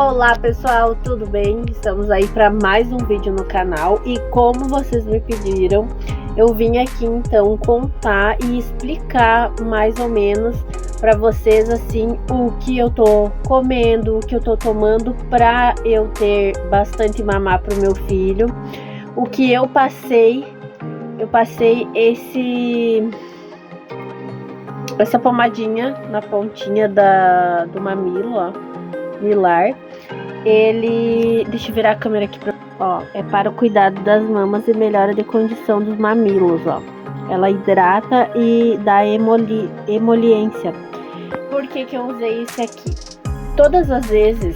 Olá pessoal, tudo bem? Estamos aí para mais um vídeo no canal e como vocês me pediram, eu vim aqui então contar e explicar mais ou menos para vocês assim o que eu tô comendo, o que eu tô tomando para eu ter bastante mamar pro meu filho, o que eu passei essa pomadinha na pontinha do mamilo, ó, milar. Deixa eu virar a câmera aqui é para o cuidado das mamas e melhora de condição dos mamilos, ó. Ela hidrata e dá emoliência. Por que eu usei esse aqui? Todas as vezes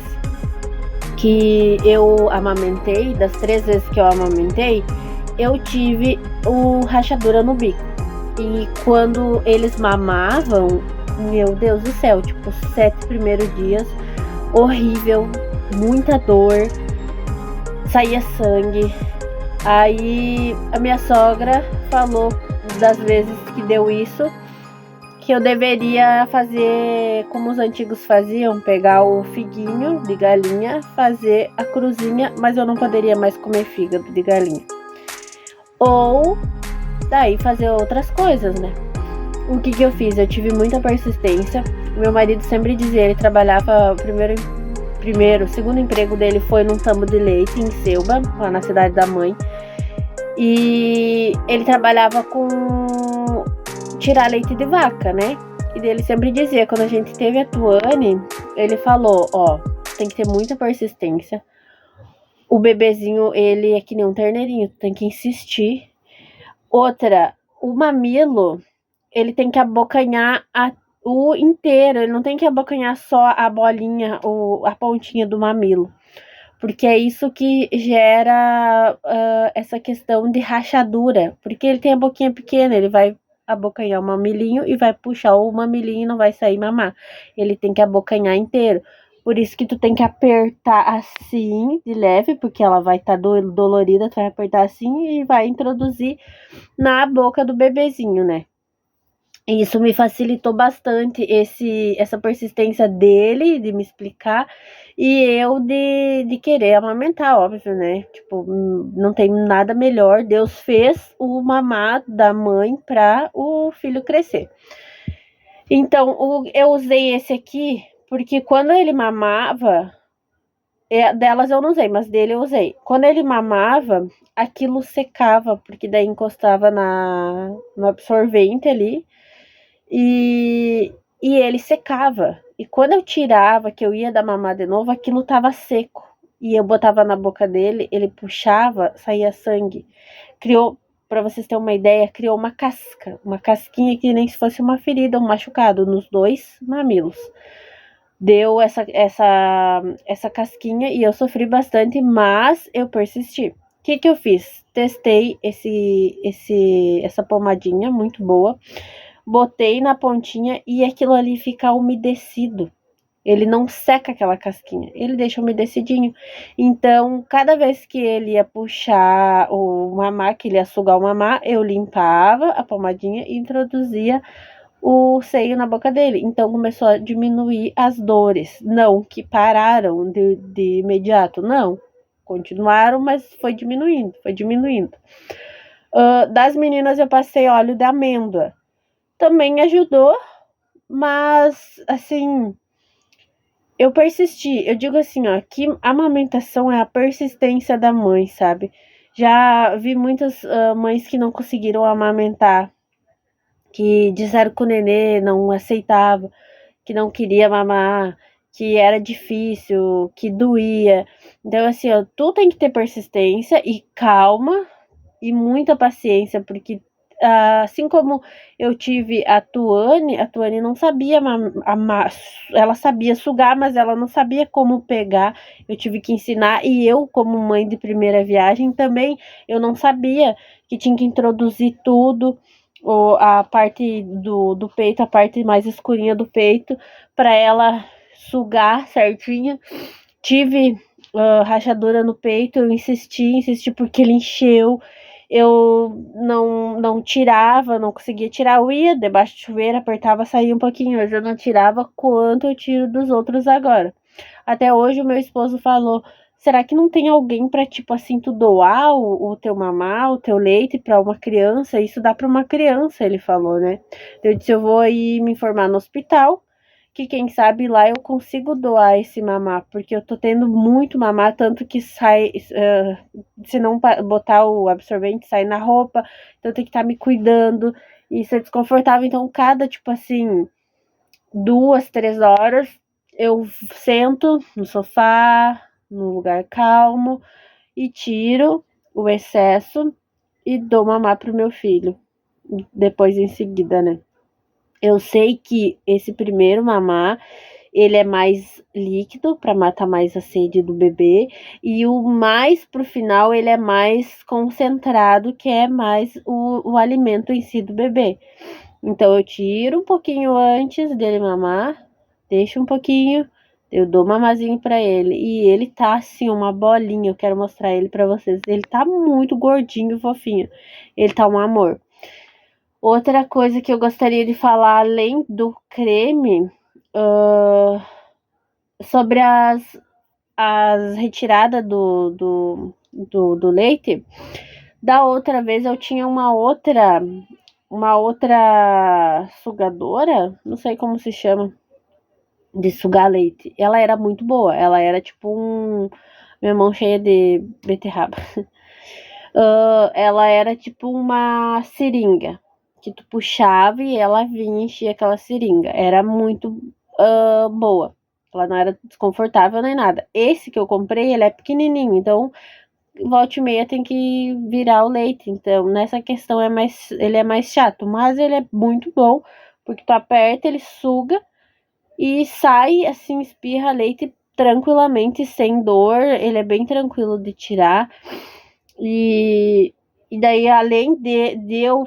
que eu amamentei, das 3 vezes que eu amamentei, eu tive rachadura no bico. E quando eles mamavam, meu Deus do céu, tipo, os 7 primeiros dias, horrível, muita dor, saía sangue. Aí a minha sogra falou das vezes que deu isso, que eu deveria fazer como os antigos faziam, pegar o figuinho de galinha, fazer a cruzinha, mas eu não poderia mais comer fígado de galinha. Ou daí fazer outras coisas, né? O que eu fiz? Eu tive muita persistência. Meu marido sempre dizia, ele trabalhava o segundo emprego dele foi num tambo de leite em Selba, lá na cidade da mãe. E ele trabalhava com tirar leite de vaca, né? E ele sempre dizia, quando a gente teve a Tuane, ele falou, ó, tem que ter muita persistência. O bebezinho, ele é que nem um terneirinho, tem que insistir. Outra, o mamilo, ele tem que abocanhar o inteiro, ele não tem que abocanhar só a bolinha, a pontinha do mamilo, porque é isso que gera essa questão de rachadura, porque ele tem a boquinha pequena, ele vai abocanhar o mamilinho e vai puxar o mamilinho e não vai sair mamar, ele tem que abocanhar inteiro, por isso que tu tem que apertar assim, de leve, porque ela vai estar dolorida, tu vai apertar assim e vai introduzir na boca do bebezinho, né? Isso me facilitou bastante essa persistência dele de me explicar e eu de querer amamentar, óbvio, né? Tipo, não tem nada melhor. Deus fez o mamar da mãe para o filho crescer. Então, eu usei esse aqui porque quando ele mamava, delas eu não usei, mas dele eu usei. Quando ele mamava, aquilo secava, porque daí encostava no absorvente ali. E ele secava. E quando eu tirava, que eu ia dar mamar de novo, aquilo tava seco. E eu botava na boca dele, ele puxava, saía sangue. Criou, para vocês terem uma ideia, criou uma casquinha que nem se fosse uma ferida, um machucado nos 2 mamilos. Deu essa casquinha e eu sofri bastante, mas eu persisti. O que eu fiz? Testei essa pomadinha muito boa. Botei na pontinha e aquilo ali fica umedecido. Ele não seca aquela casquinha, ele deixa umedecidinho. Então, cada vez que ele ia puxar o mamar, que ele ia sugar o mamar, eu limpava a pomadinha e introduzia o seio na boca dele. Então, começou a diminuir as dores. Não que pararam de imediato, não. Continuaram, mas foi diminuindo, foi diminuindo. Das meninas, eu passei óleo de amêndoa. Também ajudou, mas, assim, eu persisti. Eu digo assim, ó, que a amamentação é a persistência da mãe, sabe? Já vi muitas mães que não conseguiram amamentar, que disseram que o nenê não aceitava, que não queria mamar, que era difícil, que doía. Então, assim, ó, tu tem que ter persistência e calma e muita paciência, porque assim como eu tive a Tuane não sabia ela sabia sugar, mas ela não sabia como pegar, eu tive que ensinar, e eu, como mãe de primeira viagem, também, eu não sabia que tinha que introduzir tudo, a parte do peito, a parte mais escurinha do peito, para ela sugar certinho. Tive rachadura no peito, eu insisti porque ele encheu. Eu não tirava, não conseguia tirar, eu debaixo do chuveiro, apertava, saía um pouquinho, mas eu não tirava quanto eu tiro dos outros agora. Até hoje o meu esposo falou: será que não tem alguém para, tipo assim, tu doar o teu mamar, o teu leite para uma criança? Isso dá para uma criança, ele falou, né? Eu disse: eu vou ir me informar no hospital, que quem sabe lá eu consigo doar esse mamar, porque eu tô tendo muito mamar, tanto que sai, se não botar o absorvente, sai na roupa, então eu tenho que estar me cuidando, e isso é desconfortável. Então, cada, tipo assim, 2, 3 horas, eu sento no sofá, num lugar calmo, e tiro o excesso e dou mamar pro meu filho. Depois, em seguida, né? Eu sei que esse primeiro mamar, ele é mais líquido para matar mais a sede do bebê, e o mais pro final ele é mais concentrado, que é mais o alimento em si do bebê. Então eu tiro um pouquinho antes dele mamar, deixo um pouquinho, eu dou mamazinho para ele, e ele tá assim uma bolinha. Eu quero mostrar ele para vocês. Ele tá muito gordinho, fofinho. Ele tá um amor. Outra coisa que eu gostaria de falar, além do creme, sobre as retiradas do leite. Da outra vez eu tinha uma outra sugadora, não sei como se chama, de sugar leite. Ela era muito boa, ela era tipo minha mão cheia de beterraba. Ela era tipo uma seringa, que tu puxava e ela vinha e enchia aquela seringa. Era muito boa. Ela não era desconfortável nem nada. Esse que eu comprei, ele é pequenininho, então volta e meia tem que virar o leite. Então, nessa questão ele é mais chato, mas ele é muito bom, porque tu aperta, ele suga e sai assim, espirra leite tranquilamente, sem dor. Ele é bem tranquilo de tirar. E daí, além de eu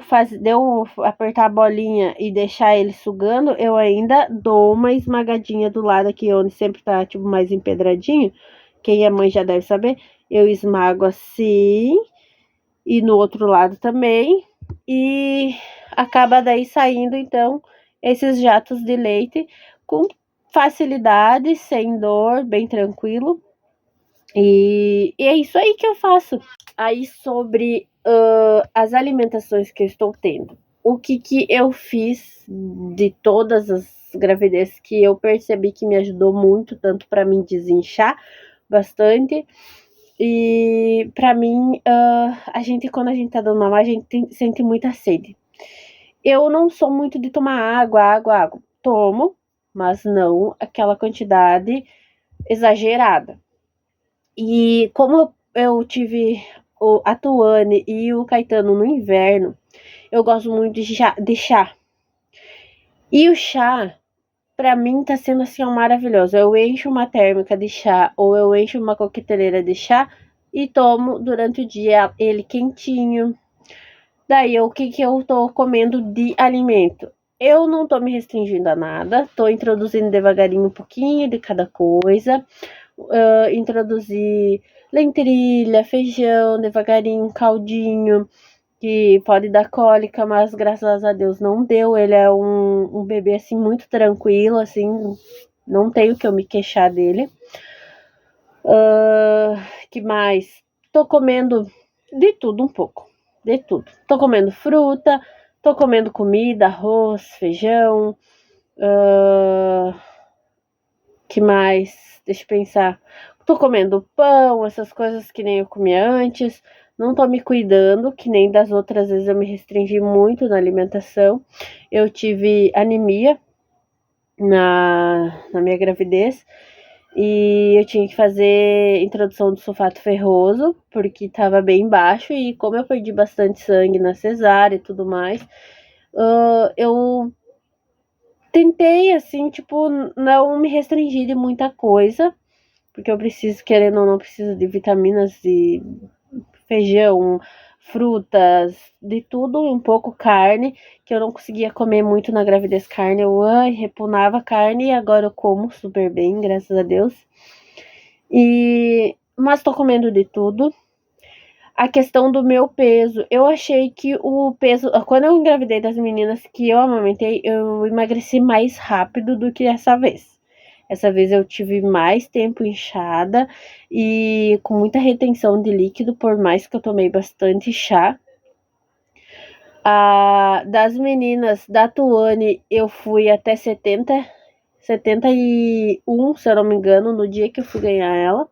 apertar a bolinha e deixar ele sugando, eu ainda dou uma esmagadinha do lado aqui, onde sempre tá tipo mais empedradinho. Quem é mãe já deve saber. Eu esmago assim, e no outro lado também, e acaba daí saindo então esses jatos de leite com facilidade, sem dor, bem tranquilo. E é isso aí que eu faço. Aí sobre as alimentações que eu estou tendo. O que eu fiz de todas as gravidezes que eu percebi que me ajudou muito, tanto para mim desinchar bastante. E para mim, quando a gente tá dando mamar, a gente sente muita sede. Eu não sou muito de tomar água. Tomo, mas não aquela quantidade exagerada. E como eu tive a Tuane e o Caetano no inverno, eu gosto muito de chá. E o chá, pra mim, tá sendo assim um maravilhoso. Eu encho uma térmica de chá ou eu encho uma coqueteleira de chá e tomo durante o dia ele quentinho. Daí, o que eu tô comendo de alimento? Eu não tô me restringindo a nada, tô introduzindo devagarinho um pouquinho de cada coisa. Introduzir lentilha, feijão, devagarinho, caldinho, que pode dar cólica, mas graças a Deus não deu. Ele é um bebê assim muito tranquilo, assim, não tenho que eu me queixar dele. Que mais? Tô comendo de tudo um pouco, de tudo. Tô comendo fruta, tô comendo comida, arroz, feijão. Que mais? Deixa eu pensar. Tô comendo pão, essas coisas que nem eu comia antes. Não tô me cuidando, que nem das outras vezes eu me restringi muito na alimentação. Eu tive anemia na minha gravidez e eu tinha que fazer introdução de sulfato ferroso, porque estava bem baixo. E como eu perdi bastante sangue na cesárea e tudo mais, eu tentei, assim, tipo, não me restringir de muita coisa, porque eu preciso, querendo ou não, preciso de vitaminas e feijão, frutas, de tudo, um pouco carne, que eu não conseguia comer muito na gravidez carne. Eu repunava carne e agora eu como super bem, graças a Deus. Mas tô comendo de tudo. A questão do meu peso, eu achei que o peso, quando eu engravidei das meninas que eu amamentei, eu emagreci mais rápido do que essa vez. Essa vez eu tive mais tempo inchada e com muita retenção de líquido, por mais que eu tomei bastante chá. Das meninas da Tuane, eu fui até 71, se eu não me engano, no dia que eu fui ganhar ela.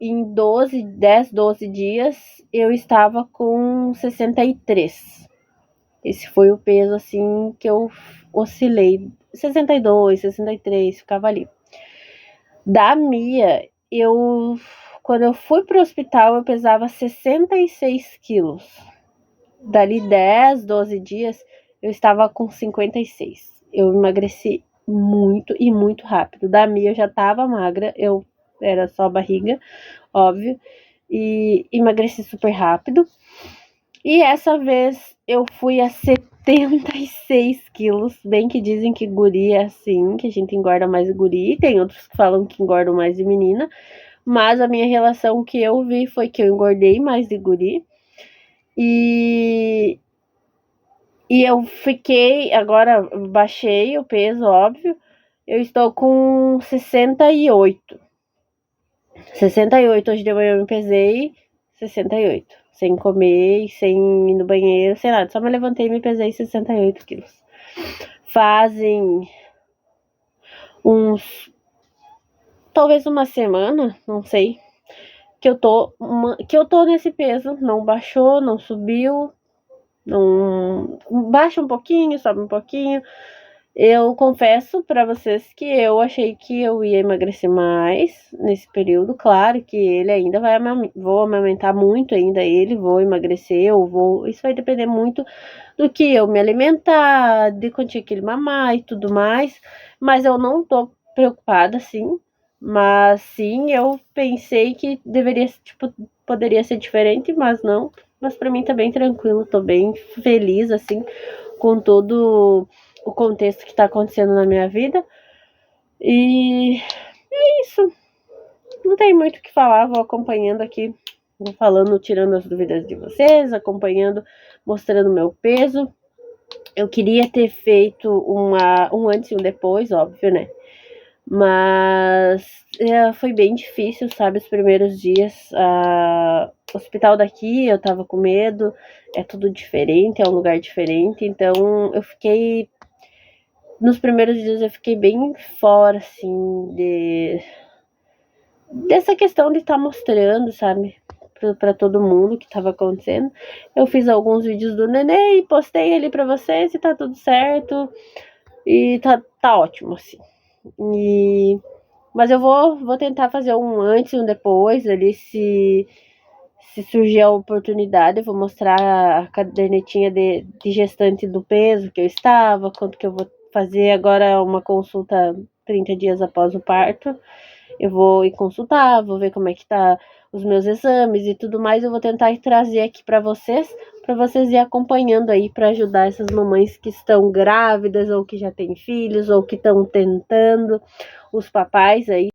Em 12 dias, eu estava com 63. Esse foi o peso, assim, que eu oscilei. 62, 63, ficava ali. Da Mia, quando eu fui pro hospital, eu pesava 66 quilos. Dali 10, 12 dias, eu estava com 56. Eu emagreci muito e muito rápido. Da Mia, eu já estava magra, eu era só barriga, óbvio, e emagreci super rápido. E essa vez eu fui a 76 quilos, bem que dizem que guri é assim, que a gente engorda mais de guri, tem outros que falam que engordam mais de menina, mas a minha relação que eu vi foi que eu engordei mais de guri, e eu fiquei, agora baixei o peso, óbvio, eu estou com 68. 68, hoje de manhã eu me pesei 68, sem comer, sem ir no banheiro, sem nada, só me levantei e me pesei 68 quilos. Fazem talvez uma semana, não sei, que eu tô nesse peso, não baixou, não subiu, não baixa um pouquinho, sobe um pouquinho. Eu confesso para vocês que eu achei que eu ia emagrecer mais nesse período. Claro que ele ainda vou amamentar muito ainda ele, vou emagrecer, isso vai depender muito do que eu me alimentar, de quanto que ele mamar e tudo mais. Mas eu não tô preocupada, sim. Mas sim, eu pensei que poderia ser diferente, mas não. Mas para mim tá bem tranquilo, tô bem feliz, assim, com todo o contexto que tá acontecendo na minha vida. E é isso. Não tem muito o que falar, vou acompanhando aqui, vou falando, tirando as dúvidas de vocês, acompanhando, mostrando meu peso. Eu queria ter feito um antes e um depois, óbvio, né? Mas foi bem difícil, sabe? Os primeiros dias. O hospital daqui, eu tava com medo, é tudo diferente, é um lugar diferente, então eu fiquei. Nos primeiros dias eu fiquei bem fora, assim, dessa questão de estar mostrando, sabe? Pra todo mundo o que tava acontecendo. Eu fiz alguns vídeos do neném e postei ali pra vocês e tá tudo certo. E tá ótimo, assim. Mas eu vou tentar fazer um antes e um depois ali, se surgir a oportunidade, eu vou mostrar a cadernetinha de gestante do peso que eu estava, quanto que eu vou fazer agora uma consulta 30 dias após o parto. Eu vou ir consultar, vou ver como é que tá os meus exames e tudo mais. Eu vou tentar trazer aqui para vocês ir acompanhando aí, para ajudar essas mamães que estão grávidas ou que já têm filhos ou que estão tentando, os papais aí.